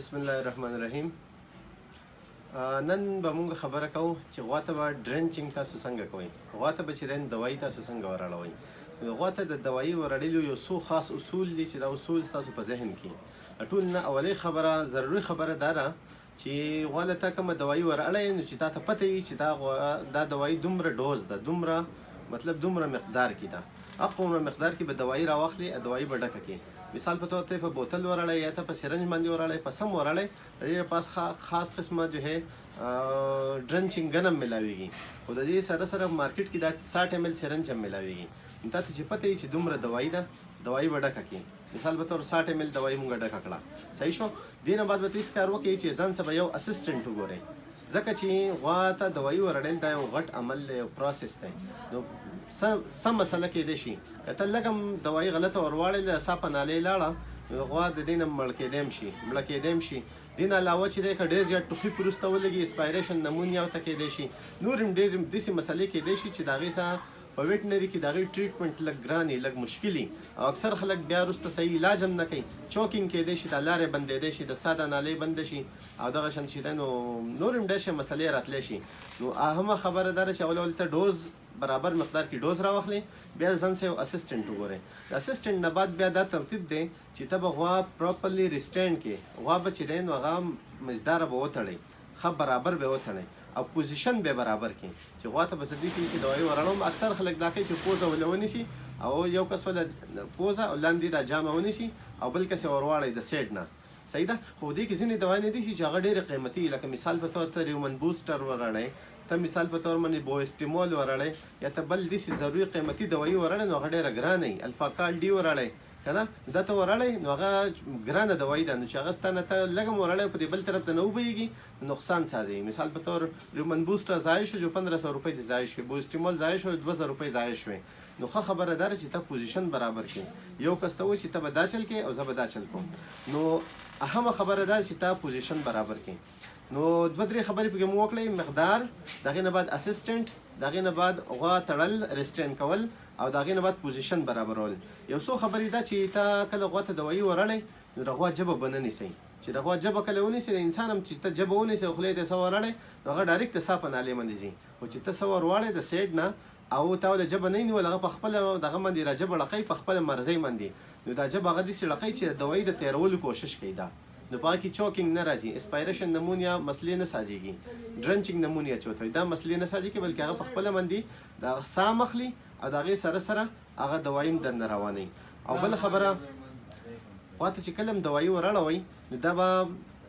بسم الله الرحمن الرحیم. نن به موږ خبره کوو چې غوا ته به ډرنچینګ تاسو څنګه کوئ. غوا ته به چې دوايي تاسو څنګه وراړوئ. غوا ته د دوايي وراړلو یو څو خاص اصول دي چې دا اصول تاسو په ذهن کې ټول نه اولې خبره ضروري خبره دا ده چې غوا له تا کومه دوايي وراړئ نو چې تا ته پته وي چې دا دوايي دومره ډوز ده، دومره مطلب دومره مقدار کې ده. اقوم مقدار کې به دوايي راواخلي، دوايي به ډکه کې. مثال په طور ته په بوتل وراړئ یا ته په سرنج باندې وراړئ، په سم وراړئ. د دې پاس خاص قسمه جو ہے ډرنچینګ ګن هم ملاویږي، خو د دې سره سره مارکیټ کې دا 60 ml سرنج هم ملاویږي. نو تا ته چې پته وي چې دومره دوايي ده، دوايي به ډکه کې. مثال په طور 60 ml دوايي مونږ ډکه کړه، صحیح شو. دې نه بعد به تاسو کار وکړئ چې ځان سره یو اسسټنټ وګورئ، ځکه چې غوا ته دوايي وراړل دا یو غټ عمل دی، یو پروسس دی. نو سم مسله کېدای شي ته لږ دوايي غلطه ورواړې صافه نالۍ لاړه، غوا د دې نه مړه کېدی شي. دې نه علاوه چې دی که ډېر زیات ټوخي په وروسته ولګي، اسپایریشن نمونیا ورته کېدی شي. نور هم ډېر داسې مسلې کېدی شي چې د هغې سره په ویټنري کې د هغې ټریټمنټ لږ ګران وي، لږ مشکل وي، او اکثر خلک بیا وروسته صحیح علاج هم نه کوي. چوکینګ کېدی شي، د لارې بندېدی شي، د ساه د نالۍ بنده شي، او دغه شان چې دی نو نور هم ډېر شي مسلې راتلی شي. نو اهمه خبره دا ده چې اول ته ډوز برابر مقدار کې ډوز راوخلي، بیا ځان سره یو اسسټنټ وګورئ. د اسسټنټ نه بعد بیا دا ترتیب دی چې ته به غوا پراپرلی ریسټینډ کې، غوا به چې دی نو هغه مزداره به وتړئ، ښه برابر به وتړئ، او پوزیشن به برابر کړئ چې غوا ته به څه داسې شي دوايي وراړم. اکثر خلک دا کوي چې پوزه ولې ونیسي، او یو کس ولې پوزه او لاندې را جامه ونیسي او بل کس یې ورواړئ د سیډ نه، صحیح ده. خو دې کې ځینې دوايي نه دي چې هغه ډېرې قیمتي، لکه مثال په طور ته ریومن بوسټر وراړئ، ته مثال په طور باندې بویسټیمول وراړئ، یا ته بل داسې ضروري قیمتي دوايي وراړئ نو هغه ډېره ګرانه وي. الفاکال ډي وراړئ که نه، دا ته وراړئ نو هغه ګرانه دوايي ده، نو چې هغه ستا نه ته لږ هم وراړئ په دې بل طرف ته نه وبهیږي، نقصان سازوي. مثال په طور ریومن بوسټر ضایع شو، جو 1500 روپۍ دې ضایع شوې، بویسټیمول ضایع شو، 2000 روپۍ ضایع شوې. نو ښه خبره دا ده چې ته پوزیشن برابر کړې. یو کس ته وایي چې ته به دا چل کړې او زه به دا چل کوم، نو اهمه خبره دا چې ته پوزیشن برابر کړې. نو دوه درې خبرې پکې مو وکړئ، مقدار، د هغې نه بعد اسسټنټ، د هغې نه بعد غوا تړل ریسټین کول، او د هغې نه بعد پوزیشن برابرول. یو څو خبرې دا چې ته کله غوا ته دوايي وراړئ نو د غوا ژبه به نه نیسئ، چې د غوا ژبه کله ونیسئ، د انسان هم چې ته ژبه ونیسئ او خولې ته څه وراړئ نو هغه ډایرکټ د ساه په نالۍ باندې ځي. خو چې ته څه ورواړئ د سیډ نه او تا ولې ژبه نه نیول، هغه په خپله دغه باندې را ژبه ړقئ، په خپله مرضۍ باندې، نو دا ژبه هغه داسې ړقئ چې د دوايي د تېرولو کوشش کوي. دا نو په هغه کې چوکینګ نه راځي، اسپایریشن نمونیا مسلې نه سازېږي، ډرنچینګ نمونیا چې ورته وایي دا مسلې نه سازېږي، بلکې هغه په خپله باندې د ساه مخلي او د هغې سره سره هغه دوايي هم دننه روانوي. او بله خبره، غوا ته چې کله هم دوايي وراړوئ نو دا به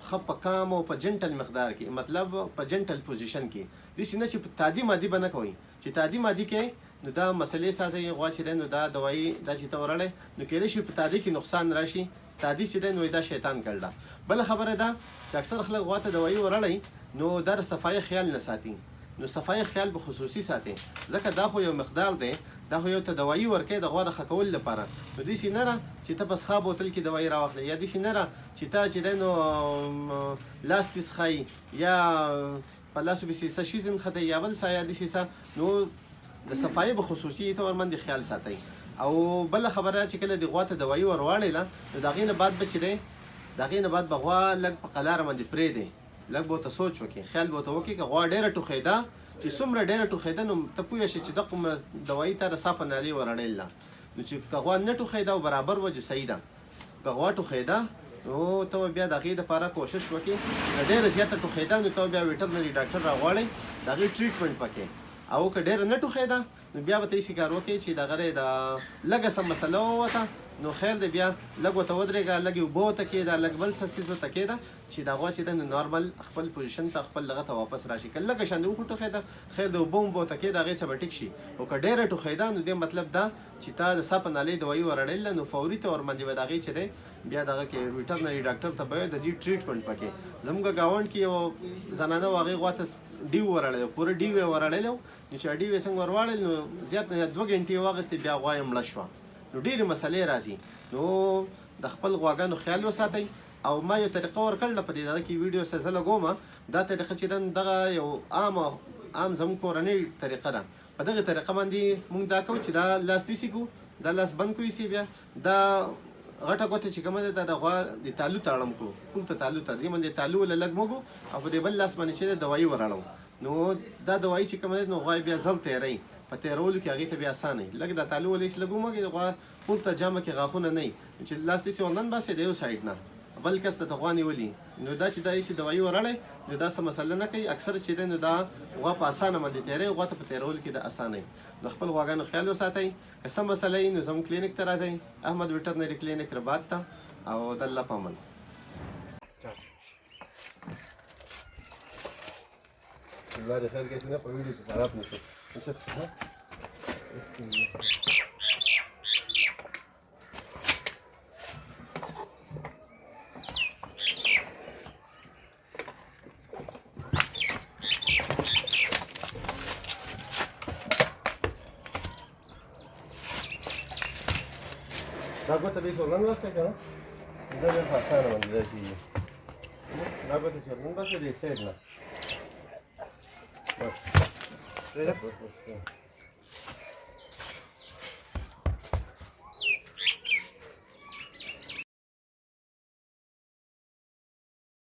ښه په کام او په جنټل مقدار کې، مطلب په جنټل پوزیشن کې، داسې نه چې په تادي مادي به نه کوئ، چې تادي مادي کې نو دا مسلې سازوي. غوا چې دی نو دا دوايي دا چې ته وراړئ نو کېدای شي په تادي کې نقصان راشي، تادي چې دی نو دا شیطان کړله. بله خبره ده چې اکثر خلک غوا ته دوايي وراړئ نو دا د صفایي خیال نه ساتي. نو صفایي خیال به خصوصي ساتي، ځکه دا خو یو مقدار دی، دا خو یو ته دوايي ورکوي د غوا د ښه کولو لپاره. نو داسې نه ده چې ته په څښا بوتل کې دوايي راواخلې، یا داسې نه ده چې ته چې دی نو لاس دې څښئ، یا په لاسو پسې څه شي نښتئ، یا بل څه، یا داسې څه. نو د صفایي به خصوصي ته ورمنډې خیال ساتئ. او بله خبره چې کله د غوا ته دوايي ورواړئله نو د هغې نه بعد به چې دی د هغې نه بعد به غوا لږ په قلاره باندې پرېږدئ، لږ به ورته سوچ وکړي، خیال به ورته وکړي. که غوا ډېره ټوخېده، چې څومره ډېره ټوخېده نو ته پوه شې چې دغه دوايي ته د ساه په نالۍ وراړله. نو چې که غوا نه ټوخېده او برابر وه جو صحیح ده. که غوا ټوخېده نو ته به بیا د هغې دپاره کوشش وکړې، که ډېره زیاته ټوخېده نو ته بیا ویټرنري ډاکټر راغواړئ، د هغې ټریټمنټ پکې. او که ډېره نه ټوخېده نو بیا به ته داسې کار وکړې چې د هغه د لږه څه مسله ووته نو خیر دی، بیا لږ ورته ودرېږه، لږ یې اوبه ورته کېږده، لږ بل څه څیز ورته کېږده چې د غوا چې دی نو نارمل خپل پوزیشن ته، خپل دغه ته واپس راشي. که لږه شان د اوښو ټوخېده خیر دی، اوبه هم به ورته کېږده، هغې څه به ټیک شي. او که ډېره ټوخېده نو دې مطلب دا چې تا د ساه په نالۍ دوايي وراړله نو فوري طور باندې به د هغې چې دی بیا دغه کې ویټرنري ډاکټر ته به د دې ټریټمنټ پکې. زموږ ګاونډ کې یو زنانه وه، هغې غوا ته ډیو وراړلی، پوره ډیو یې وراړلی. نو چې ډیو یې څنګه ورواړل نو زیات نه زیات 2 غنټې یې واخېستې، بیا غوا یې مړه شوه. نو ډېرې مسلې راځي. نو د خپل غواګانو خیال وساتئ. او ما یو طریقه ورکړله په دې دغه کې ویډیو سره زه لګوم، دا طریقه چې دغه یو عام زموږ کورنۍ طریقه ده. په دغه طریقه باندې موږ دا کوو چې دا لاس داسې کوو، دا لاس بند کوو، بیا دا غټه ګوته چې کومه ده د غوا د تالو تاړم کو پورته تالو ته دې باندې تالو له لږ موږ او په دې بل لاس باندې چې دوايي وراړو نو دا دوايي چې کومه ده نو غوا بیا ځل تیری په تیرولو کې هغې ته بیا اسانه لږ د تالو ولې لږ ومږي د غوا پورته جامه کې غاښونه نه چې لاس دې ولنن باسې د یو سایډ نه بل کس ته غوا نیولي نو دا چې دا یې دوايي وراړی نو دا څه مسله نه کوي اکثر چې دی نو دا غوا په اسانه باندې تیری غوا ته په تیرولو کې د اسانه نو خپل غواګانو خیال وساتئ که څه مسله وي نو زموږ کلینیک ته راځئ احمد ویټرنري کلینیک رباط ته او د الله په امان الله دې خیر کړي نه په ویډیو کې خراب نه شي دا ګوته به څلورن واسطه کنه دا به آسانه باندې راځي دا ګوته څلورن بس دې سیټ نه بس